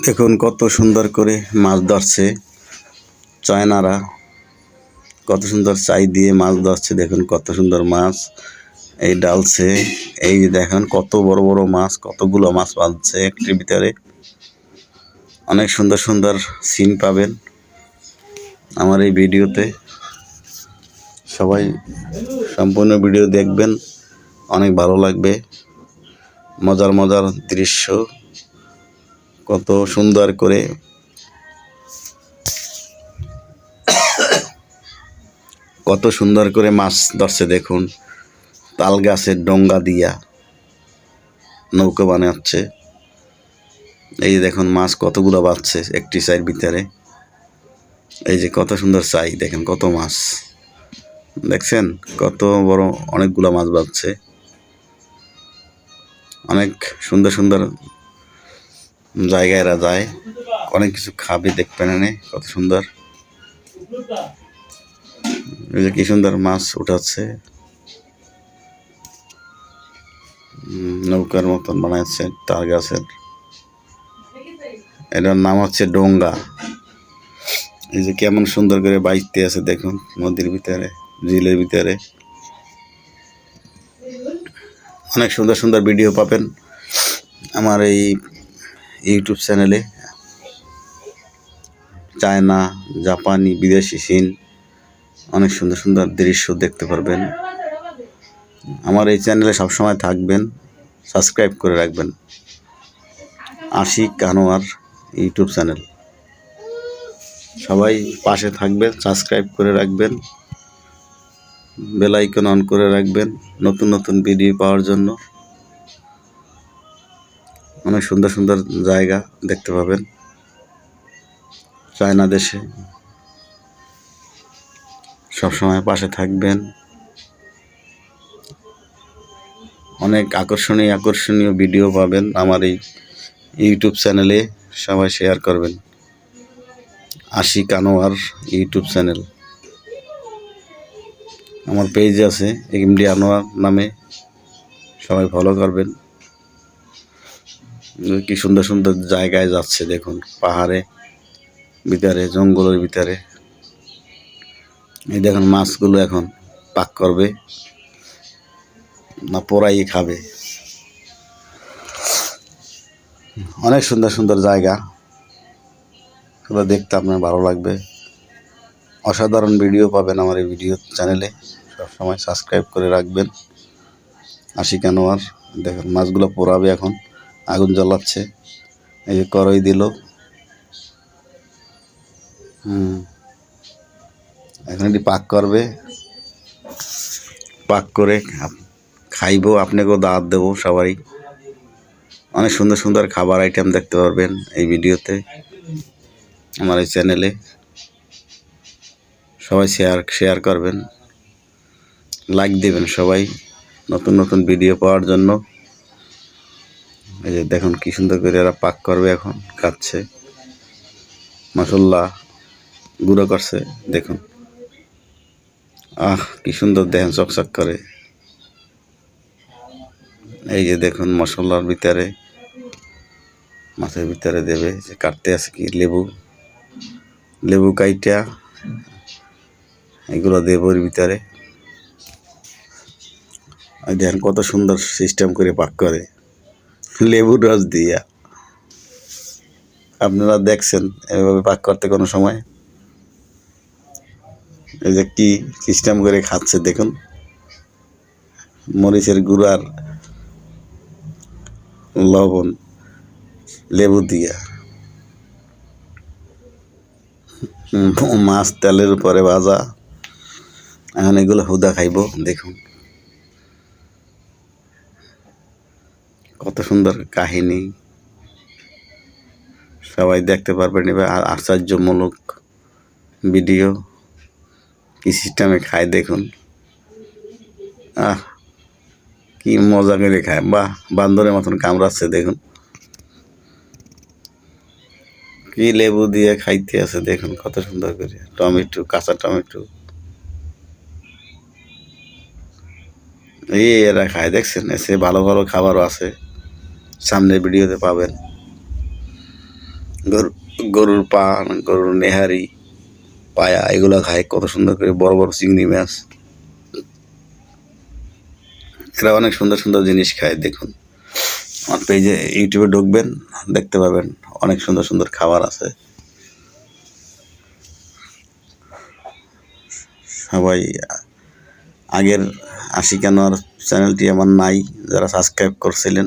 দেখুন কত সুন্দর করে মাছ ধরছে চায়নারা, কত সুন্দর চাই দিয়ে মাছ ধরছে। দেখুন কত সুন্দর মাছ এই ডালছে। এই যে দেখেন কত বড় বড় মাছ, কতগুলো মাছ পালছে একটির ভিতরে। অনেক সুন্দর সুন্দর সিন পাবেন আমার এই ভিডিওতে। সবাই সম্পূর্ণ ভিডিও দেখবেন, অনেক ভালো লাগবে। মজার মজার দৃশ্য, কত সুন্দর করে মাছ ধরছে। দেখুন তাল গাছের ডঙ্গা দিয়া নৌকা বানাচ্ছে। এই যে দেখুন মাছ কতগুলো বাজছে একটি চাইর ভিতরে। এই যে কত সুন্দর চাই, দেখেন কত মাছ দেখছেন, কত বড় অনেকগুলো মাছ বাজছে। অনেক সুন্দর সুন্দর জায়গায় এরা যায়, অনেক কিছু খাবে, দেখবেন এনে কত সুন্দর। এই যে কি সুন্দর মাছ উঠাচ্ছে, নৌকার মতন বানাচ্ছে তাল গাছের। এটার নাম হচ্ছে ডোঙ্গা। এই যে কেমন সুন্দর করে বাইতে আছে দেখুন নদীর ভিতরে, ঝিলের ভিতরে। অনেক সুন্দর সুন্দর ভিডিও পাবেন আমার এই ইউটিউব চ্যানেলে। চায়না, জাপানি, বিদেশি সিন, অনেক সুন্দর সুন্দর দৃশ্য দেখতে পারবেন। আমার এই চ্যানেলে সবসময় থাকবেন, সাবস্ক্রাইব করে রাখবেন। আশিক আনোয়ার ইউটিউব চ্যানেল, সবাই পাশে থাকবেন, সাবস্ক্রাইব করে রাখবেন, বেল আইকন অন করে রাখবেন নতুন নতুন ভিডিও পাওয়ার জন্য। অনেক সুন্দর সুন্দর জায়গা দেখতে পাবেন চায়না দেশে। সবসময় পাশে থাকবেন, অনেক আকর্ষণীয় ভিডিও পাবেন আমার এই ইউটিউব চ্যানেলে। সবাই শেয়ার করবেন। আশিক আনোয়ার ইউটিউব চ্যানেল, আমার পেজ আছে এমডি আনোয়ার নামে, সবাই ফলো করবেন। কি সুন্দর সুন্দর জায়গায় যাচ্ছে দেখুন, পাহাড়ে ভিতরে, জঙ্গলের ভিতরে। এই দেখুন মাছগুলো এখন পাক করবে না পোড়াই খাবে। অনেক সুন্দর সুন্দর জায়গা, এগুলো দেখতে আপনার ভালো লাগবে। অসাধারণ ভিডিও পাবেন আমার এই ভিডিও চ্যানেলে, সবসময় সাবস্ক্রাইব করে রাখবেন। আশিক আনোয়ার। দেখুন মাছগুলো পোড়াবে এখন, আগুন জ্বালাচ্ছে। এই যে কড়াই দিল, এখন এটি পাক করবে, পাক করে খাইবো, আপনাকেও দাওয়াত দেবো সবাই। অনেক সুন্দর সুন্দর খাবার আইটেম দেখতে পারবেন এই ভিডিওতে আমার এই চ্যানেলে। সবাই শেয়ার করবেন, লাইক দেবেন সবাই নতুন নতুন ভিডিও পাওয়ার জন্য। এই যে দেখুন কি সুন্দর করে এরা পাক করবে, এখন খাচ্ছে। মাশাআল্লাহ গুঁড়ো করছে দেখুন, কি সুন্দর দেখেন, চকচক করে। এই যে দেখুন মশলার ভিতরে, মাছের ভিতরে দেবে। যে কাটতে আছে কি লেবু কাইটা এগুলো দেবো এর ভিতরে। দেখেন কত সুন্দর সিস্টেম করে পাক করে লেবুর রস দিয়া। আপনারা দেখছেন এভাবে পাক করতে কোনো সময়? এই যে কি সিস্টেম করে খাচ্ছে দেখুন, মরিচের গুঁড়ার লবণ লেবু দিয়া। মাছ তেলের উপরে ভাজা, এখন এগুলো হুদা খাইব। দেখুন কত সুন্দর কাহিনী, সবাই দেখতে পারবেন। এবার আশ্চর্যমূলক ভিডিও, কি সিস্টেমে খায় দেখুন। কি মজা করে খায়, বাহ, বান্দরের মতন কামড়াচ্ছে দেখুন। কি লেবু দিয়ে খাইতে আছে দেখুন কত সুন্দর করে, টমেটো, কাঁচা টমেটো এরা খায় দেখছেন। এসে ভালো ভালো খাবারও আছে, সামনের ভিডিওতে পাবেন। গরু গরুর পা, গরুর নেহারি, পায়া এগুলো খায় কত সুন্দর করে, বড় বড় চিংড়ি মাছ। এরা অনেক সুন্দর সুন্দর জিনিস খায়। দেখুন আমার পেজে ইউটিউবে ঢুকবেন, দেখতে পাবেন অনেক সুন্দর সুন্দর খাবার আছে। সবাই আগের আশিক আনোয়ার চ্যানেলটি আমার নাই, যারা সাবস্ক্রাইব করছিলেন